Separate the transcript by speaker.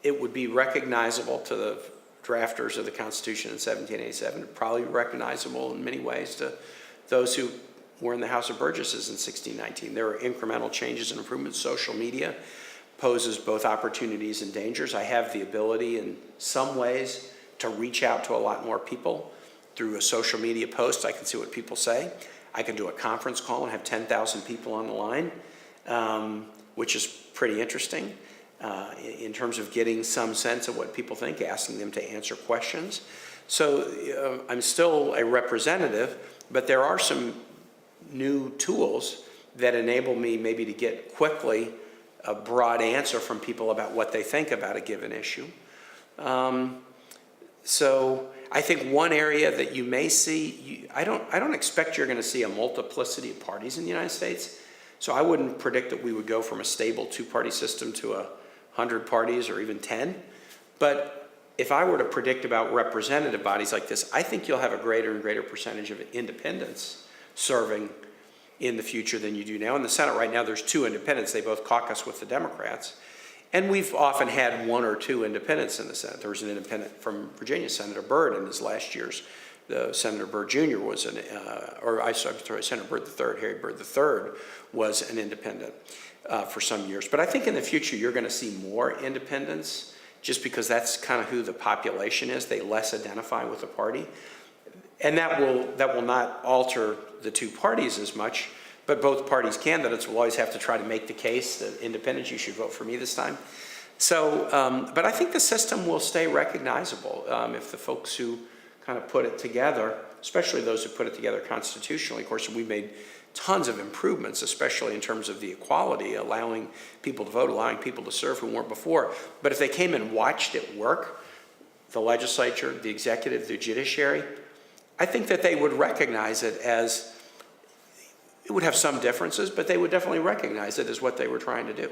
Speaker 1: it would be recognizable to the drafters of the Constitution in 1787, probably recognizable in many ways to those who were in the House of Burgesses in 1619. There are incremental changes and improvements. Social media poses both opportunities and dangers. I have the ability in some ways to reach out to a lot more people through a social media post. I can see what people say. I can do a conference call and have 10,000 people on the line, which is pretty interesting in terms of getting some sense of what people think, asking them to answer questions. So I'm still a representative, but there are some new tools that enable me maybe to get quickly a broad answer from people about what they think about a given issue. So I think one area that you may see, I don't expect you're going to see a multiplicity of parties in the United States. So I wouldn't predict that we would go from a stable two-party system to 100 parties or even 10. But if I were to predict about representative bodies like this, I think you'll have a greater and greater percentage of independents serving in the future than you do now. In the Senate right now, there's 2 independents. They both caucus with the Democrats. And we've often had 1 or 2 independents in the Senate. There was an independent from Virginia, Senator Byrd, in his last year's. Senator Byrd Jr. was Senator Byrd III, Harry Byrd III was an independent for some years. But I think in the future you're going to see more independents just because that's kind of who the population is. They less identify with the party. And that will not alter the 2 parties as much, but both parties' candidates will always have to try to make the case that independents, you should vote for me this time. So, but I think the system will stay recognizable if the folks who kind of put it together, especially those who put it together constitutionally. Of course, we made tons of improvements, especially in terms of the equality, allowing people to vote, allowing people to serve who weren't before. But if they came and watched it work, the legislature, the executive, the judiciary, I think that they would recognize it as, it would have some differences, but they would definitely recognize it as what they were trying to do.